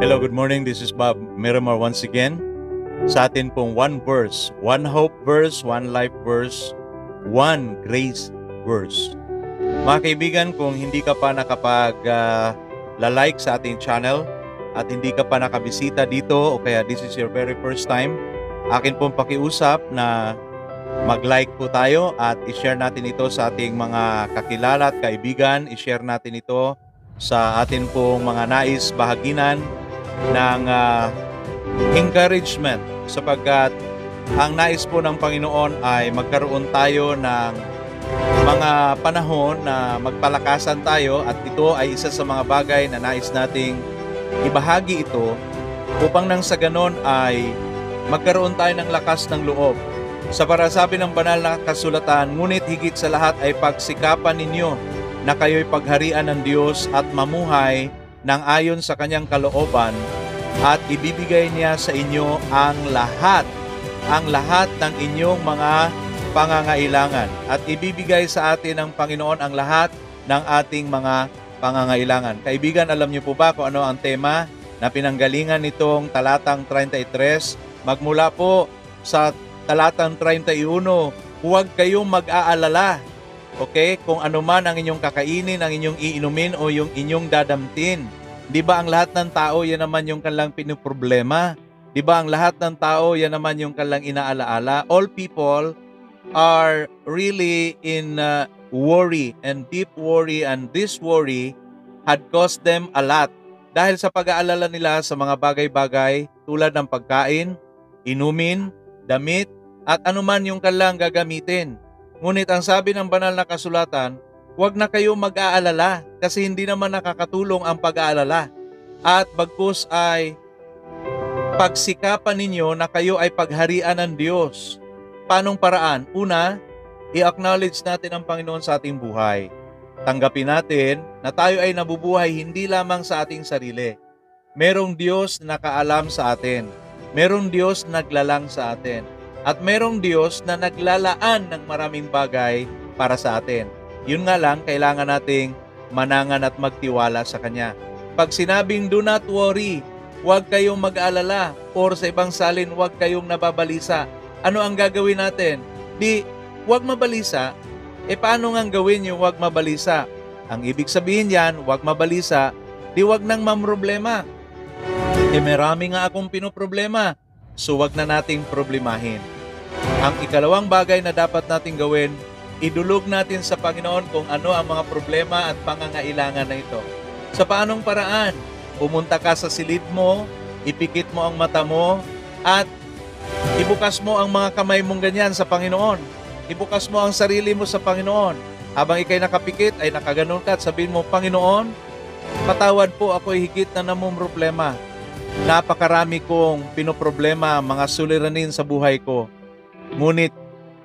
Hello, good morning. This is Bob Miramar once again. Sa atin pong one verse, one hope verse, one life verse, one grace verse. Mga kaibigan, kung hindi ka pa nakapag-like sa ating channel at hindi ka pa nakabisita dito o kaya this is your very first time, akin pong pakiusap na mag-like po tayo at i-share natin ito sa ating mga kakilala at kaibigan. I-share natin ito sa atin pong mga nais bahaginan ng encouragement sapagkat ang nais po ng Panginoon ay magkaroon tayo ng mga panahon na magpalakasan tayo at ito ay isa sa mga bagay na nais nating ibahagi ito upang nang sa ganon ay magkaroon tayo ng lakas ng loob. Sa parasabi ng banal na kasulatan, ngunit higit sa lahat ay pagsikapan ninyo na kayo'y pagharian ng Diyos at mamuhay nang ayon sa kanyang kalooban at ibibigay niya sa inyo ang lahat ng inyong mga pangangailangan at ibibigay sa atin ng Panginoon ang lahat ng ating mga pangangailangan. Kaibigan, alam niyo po ba kung ano ang tema na pinanggalingan nitong talatang 33? Magmula po sa talatang 31, huwag kayong mag-aalala. Okay? Kung ano man ang inyong kakainin, ang inyong iinumin o yung inyong dadamtin. Di ba ang lahat ng tao, yan naman yung kanilang pinuproblema? Di ba ang lahat ng tao, yan naman yung kanilang inaalaala? All people are really in worry and deep worry, and this worry had cost them a lot. Dahil sa pag-aalala nila sa mga bagay-bagay tulad ng pagkain, inumin, damit, at anuman yung kanilang gagamitin. Ngunit ang sabi ng banal na kasulatan, huwag na kayo mag-aalala kasi hindi naman nakakatulong ang pag-aalala. At bagkus ay pagsikapan ninyo na kayo ay pagharian ng Diyos. Paanong paraan? Una, i-acknowledge natin ang Panginoon sa ating buhay. Tanggapin natin na tayo ay nabubuhay hindi lamang sa ating sarili. Merong Diyos na nakaalam sa atin. Merong Diyos na naglalang sa atin. At merong Diyos na naglalaan ng maraming bagay para sa atin. Yun nga lang, kailangan nating manangan at magtiwala sa Kanya. Pag sinabing do not worry, huwag kayong mag-alala, or sa ibang salin, huwag kayong nababalisa. Ano ang gagawin natin? Di, huwag mabalisa. Paano nga gawin yung huwag mabalisa? Ang ibig sabihin yan, huwag mabalisa, di huwag nang mamroblema. Marami nga akong pinoproblema. So wag na nating problemahin. Ang ikalawang bagay na dapat nating gawin, idulog natin sa Panginoon kung ano ang mga problema at pangangailangan na ito. Sa paanong paraan? Pumunta ka sa silid mo, ipikit mo ang mata mo, at ibukas mo ang mga kamay mong ganyan sa Panginoon. Ibukas mo ang sarili mo sa Panginoon. Habang ikay nakapikit, ay nakaganon ka at sabihin mo, Panginoon, patawad po, ako'y higit na namumroblema. Napakarami kong pinoproblema, mga suliranin sa buhay ko. Ngunit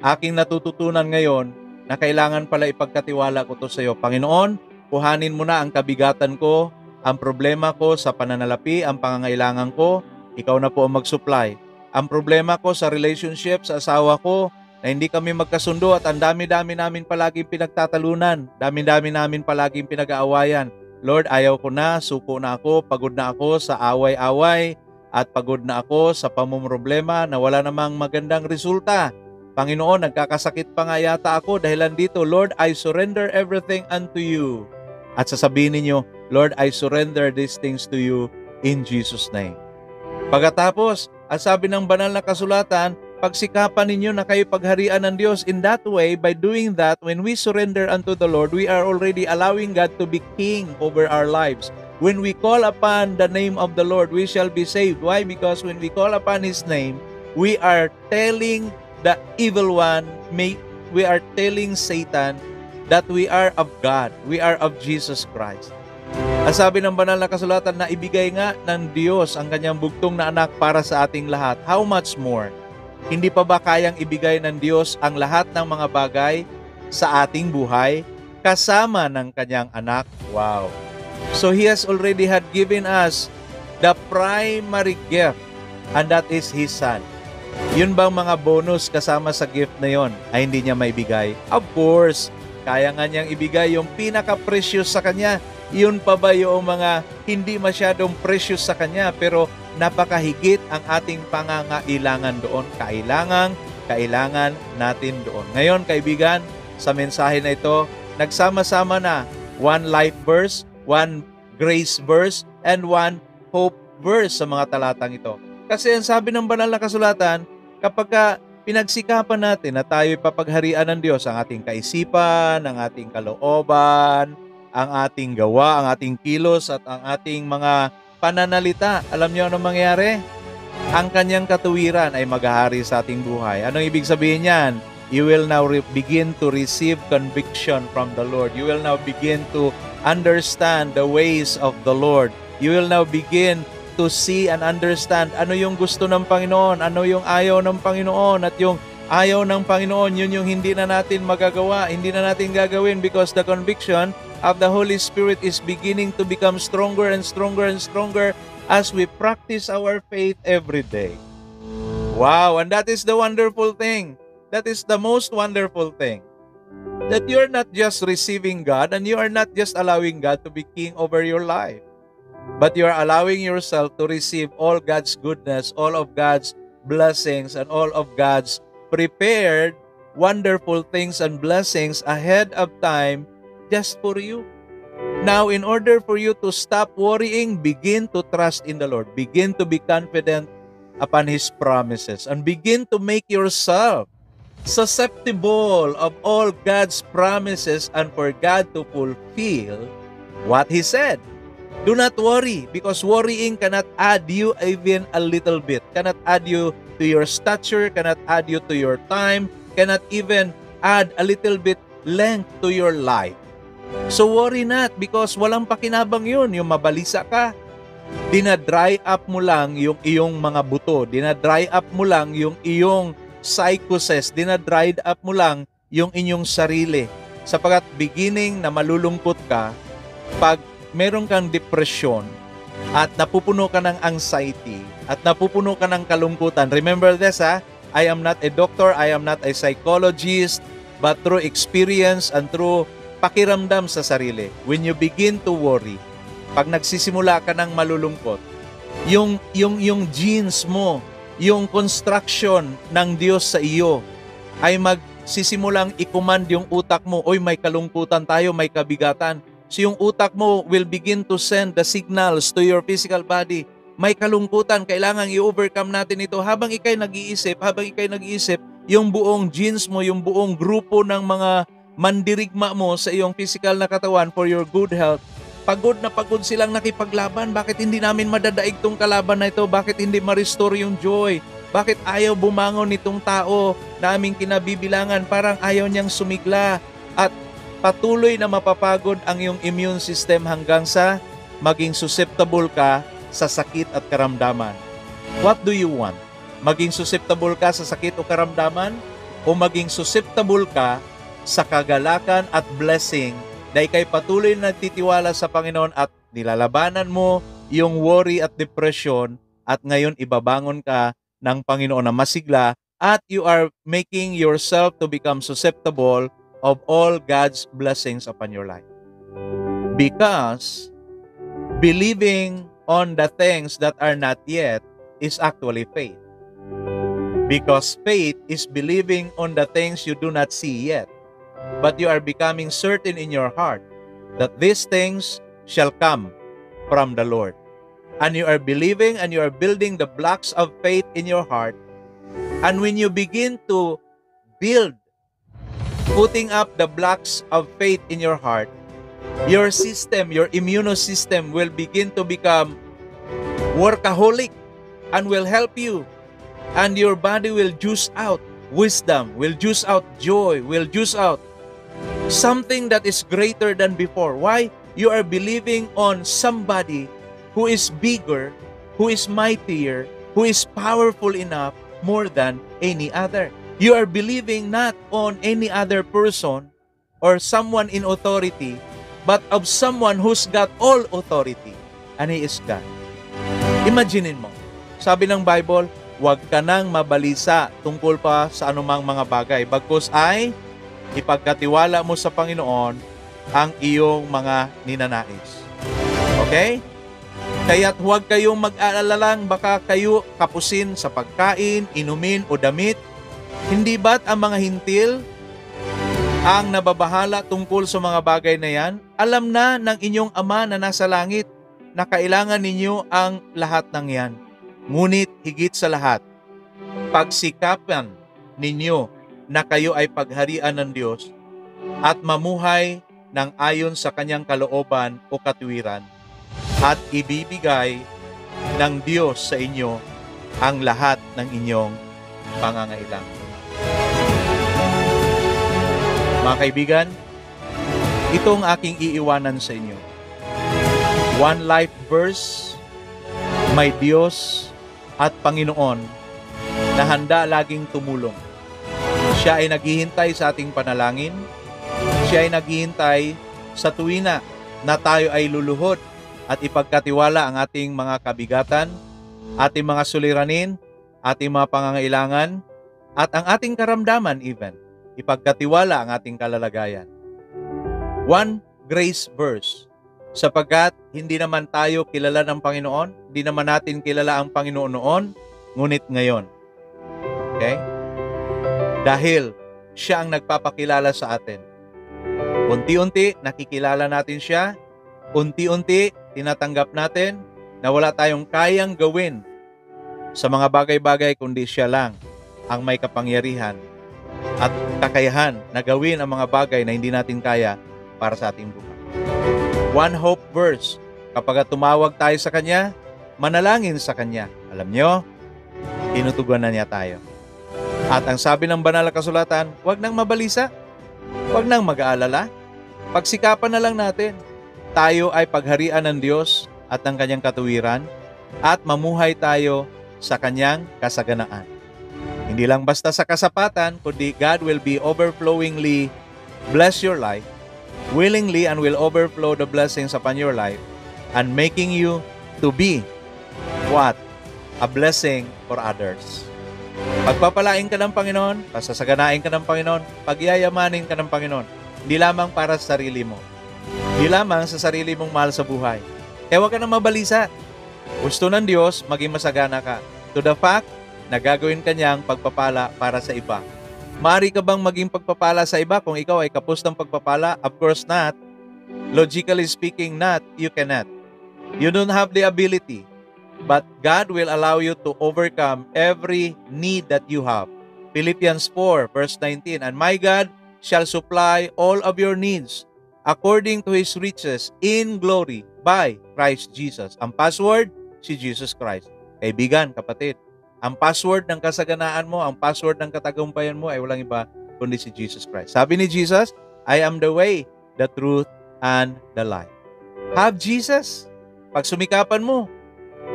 aking natututunan ngayon na kailangan pala ipagkatiwala ko to sa iyo. Panginoon, kuhanin mo na ang kabigatan ko, ang problema ko sa pananalapi, ang pangangailangan ko, ikaw na po ang mag-supply. Ang problema ko sa relationship sa asawa ko, na hindi kami magkasundo at ang dami-dami namin palaging pinagtatalunan, dami-dami namin palaging pinag-aawayan. Lord, ayaw ko na, suko na ako, pagod na ako sa away-away, at pagod na ako sa pamumroblema na wala namang magandang resulta. Panginoon, nagkakasakit pa nga yata ako dahilan dito. Lord, I surrender everything unto you. At sasabihin ninyo, Lord, I surrender these things to you in Jesus' name. Pagkatapos, ang sabi ng banal na kasulatan, pagsikapan ninyo na kayo pagharian ng Diyos. In that way, by doing that, when we surrender unto the Lord, we are already allowing God to be King over our lives. When we call upon the name of the Lord, we shall be saved. Why? Because when we call upon His name, we are telling the evil one, we are telling Satan that we are of God, we are of Jesus Christ. Ang sabi ng banal na kasulatan na ibigay nga ng Diyos ang kanyang bugtong na anak para sa ating lahat. How much more? Hindi pa ba kayang ibigay ng Diyos ang lahat ng mga bagay sa ating buhay kasama ng kanyang anak? Wow! So He has already had given us the primary gift, and that is His Son. Yun bang mga bonus kasama sa gift na yon ay hindi niya maibigay? Of course, kaya nga niyang ibigay yung pinaka-precious sa Kanya. Yun pa ba yung mga hindi masyadong precious sa Kanya pero napakahigit ang ating pangangailangan doon. Kailangan natin doon. Ngayon kaibigan, sa mensahe na ito, nagsama-sama na one life verse, one grace verse, and one hope verse sa mga talatang ito. Kasi ang sabi ng banal na kasulatan, kapag pinagsikapan natin na tayo'y papagharian ng Diyos, ang ating kaisipan, ang ating kalooban, ang ating gawa, ang ating kilos, at ang ating mga pananalita, alam niyo anong mangyayari? Ang kanyang katuwiran ay maghahari sa ating buhay. Anong ibig sabihin niyan? You will now begin to receive conviction from the Lord. You will now begin to understand the ways of the Lord. You will now begin to see and understand ano yung gusto ng Panginoon, ano yung ayaw ng Panginoon, at yung ayaw ng Panginoon, yun yung hindi na natin magagawa, hindi na natin gagawin because the conviction of the Holy Spirit is beginning to become stronger and stronger and stronger as we practice our faith every day. Wow, and that is the wonderful thing. That is the most wonderful thing. That you're not just receiving God and you are not just allowing God to be king over your life, but you are allowing yourself to receive all God's goodness, all of God's blessings, and all of God's prepared wonderful things and blessings ahead of time just for you. Now, in order for you to stop worrying, begin to trust in the Lord. Begin to be confident upon His promises and begin to make yourself susceptible of all God's promises and for God to fulfill what He said. Do not worry because worrying cannot add you even a little bit, cannot add you to your stature, cannot add you to your time, cannot even add a little bit length to your life. So worry not because walang pakinabang yun, yung mabalisa ka. Dinadry up mo lang yung iyong mga buto, dinadry up mo lang yung iyong psychosis, dinadry up mo lang yung inyong sarili. Sapagkat beginning na malulungkot ka, pag meron kang depression at napupuno ka ng anxiety at napupuno ka ng kalungkutan, remember this I am not a doctor, I am not a psychologist, but through experience and through pakiramdam sa sarili, when you begin to worry, pag nagsisimula ka ng malulungkot, yung genes mo, yung construction ng Diyos sa iyo, ay magsisimulang i-command yung utak mo, oy may kalungkutan tayo, may kabigatan. So yung utak mo will begin to send the signals to your physical body, may kalungkutan, kailangan i-overcome natin ito. Habang ikay nag-iisip, yung buong genes mo, yung buong grupo ng mga mandirigma mo sa iyong physical na katawan for your good health, pagod na pagod silang nakipaglaban. Bakit hindi namin madadaig tong kalaban na ito? Bakit hindi ma-restore yung joy? Bakit ayaw bumangon nitong tao na aming kinabibilangan? Parang ayaw niyang sumigla at patuloy na mapapagod ang iyong immune system hanggang sa maging susceptible ka sa sakit at karamdaman. What do you want? Maging susceptible ka sa sakit o karamdaman o maging susceptible ka sa kagalakan at blessing dahil kay patuloy na nagtitiwala sa Panginoon at nilalabanan mo yung worry at depression at ngayon ibabangon ka ng Panginoon na masigla at you are making yourself to become susceptible of all God's blessings upon your life. Because believing on the things that are not yet is actually faith. Because faith is believing on the things you do not see yet. But you are becoming certain in your heart that these things shall come from the Lord. And you are believing and you are building the blocks of faith in your heart. And when you begin to build, putting up the blocks of faith in your heart, your system, your immune system will begin to become workaholic and will help you. And your body will juice out wisdom, will juice out joy, will juice out something that is greater than before. Why? You are believing on somebody who is bigger, who is mightier, who is powerful enough more than any other. You are believing not on any other person or someone in authority, but of someone who's got all authority, and He is God. Imaginin mo, sabi ng Bible, huwag ka nang mabalisa tungkol pa sa anumang mga bagay, bagkus ay ipagkatiwala mo sa Panginoon ang iyong mga ninanais. Okay? Kaya't huwag kayong mag-aalalang baka kayo kapusin sa pagkain, inumin o damit. Hindi ba't ang mga hintil ang nababahala tungkol sa mga bagay na yan? Alam na ng inyong Ama na nasa langit na kailangan ninyo ang lahat ng yan. Ngunit higit sa lahat, pagsikapan ninyo na kayo ay pagharian ng Diyos at mamuhay ng ayon sa kanyang kalooban o katuwiran, at ibibigay ng Diyos sa inyo ang lahat ng inyong pangangailangan. Mga kaibigan, itong aking iiwanan sa inyo. One life verse, may Diyos at Panginoon na handa laging tumulong. Siya ay naghihintay sa ating panalangin. Siya ay naghihintay sa tuwina na tayo ay luluhod at ipagkatiwala ang ating mga kabigatan, ating mga suliranin, ating mga pangangailangan, at ang ating karamdaman even. Ipagkatiwala ang ating kalalagayan. One grace verse. Sapagkat hindi naman tayo kilala ng Panginoon, hindi naman natin kilala ang Panginoon noon, ngunit ngayon. Okay? Dahil siya ang nagpapakilala sa atin. Unti-unti nakikilala natin siya, unti-unti tinatanggap natin na wala tayong kayang gawin sa mga bagay-bagay kundi siya lang ang may kapangyarihan at kakayahan na gawin ang mga bagay na hindi natin kaya para sa ating buhay. One hope verse. Kapag tumawag tayo sa Kanya, manalangin sa Kanya. Alam nyo, tinutugunan na niya tayo. At ang sabi ng banal na kasulatan, huwag nang mabalisa, huwag nang mag-aalala. Pagsikapan na lang natin. Tayo ay pagharian ng Diyos at ng Kanyang katuwiran at mamuhay tayo sa Kanyang kasaganaan. Hindi lang basta sa kasapatan, kundi God will be overflowingly bless your life, willingly and will overflow the blessings upon your life and making you to be what? A blessing for others. Pagpapalain ka ng Panginoon, pasasaganain ka ng Panginoon, pagyayamanin ka ng Panginoon, hindi lamang para sa sarili mo, hindi lamang sa sarili mong mahal sa buhay. Kaya huwag ka nang mabalisa. Gusto ng Diyos, maging masagana ka. To the fact na gagawin kanyang pagpapala para sa iba. Maaari ka bang maging pagpapala sa iba kung ikaw ay kapos ng pagpapala? Of course not. Logically speaking, not. You cannot. You don't have the ability. But God will allow you to overcome every need that you have. Philippians 4 verse 19, and my God shall supply all of your needs according to His riches in glory by Christ Jesus. Ang password, si Jesus Christ. Kaibigan, kapatid, ang password ng kasaganaan mo, ang password ng katagumpayan mo ay walang iba kundi si Jesus Christ. Sabi ni Jesus, I am the way, the truth, and the life. Have Jesus. Pag sumikapan mo,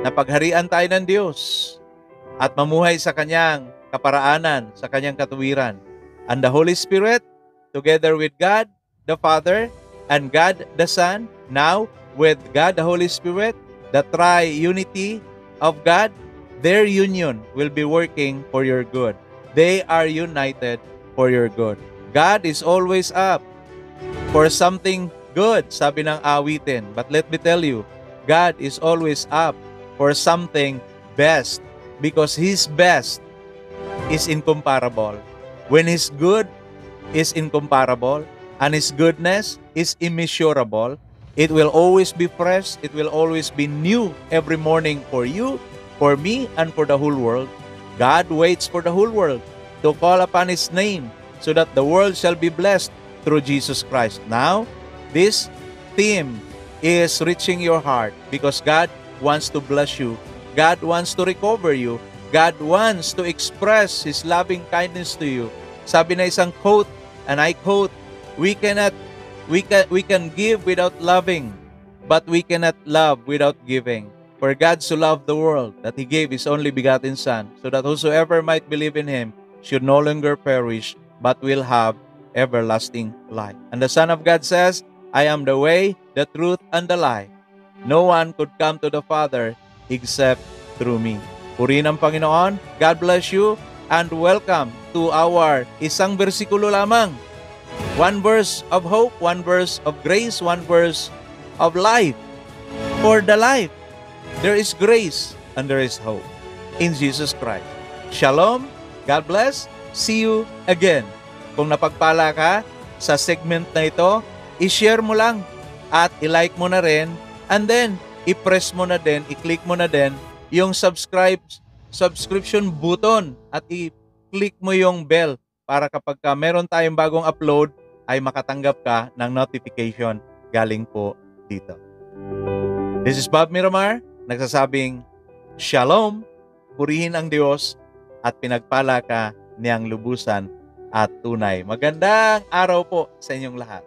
na pagharian tayo ng Diyos at mamuhay sa Kanyang kaparaanan, sa Kanyang katuwiran. And the Holy Spirit, together with God the Father and God the Son, now with God the Holy Spirit, the tri-unity of God, their union will be working for your good. They are united for your good. God is always up for something good, sabi ng awitin. But let me tell you, God is always up for something best because His best is incomparable. When His good is incomparable and His goodness is immeasurable, it will always be fresh, it will always be new every morning for you, for me, and for the whole world. God waits for the whole world to call upon His name so that the world shall be blessed through Jesus Christ. Now, this theme is reaching your heart because God wants to bless you. God wants to recover you. God wants to express His loving kindness to you. Sabi na isang quote, and I quote, we can give without loving, but we cannot love without giving. For God so loved the world that He gave His only begotten Son, so that whosoever might believe in Him should no longer perish, but will have everlasting life. And the Son of God says, I am the way, the truth, and the life. No one could come to the Father except through me. Purihin ang Panginoon. God bless you and welcome to our isang bersikulo lamang One verse of hope, one verse of grace, one verse of life. For the life, there is grace and there is hope in Jesus Christ. Shalom, God bless, see you again. Kung napagpala ka sa segment na ito, i-share mo lang at i-like mo na rin, and then i-press mo na din, i-click mo na din yung subscription button at i-click mo yung bell para kapag meron tayong bagong upload ay makatanggap ka ng notification galing po dito. This is Bob Miramar, nagsasabing Shalom, purihin ang Diyos at pinagpala ka niyang lubusan at tunay. Magandang araw po sa inyong lahat.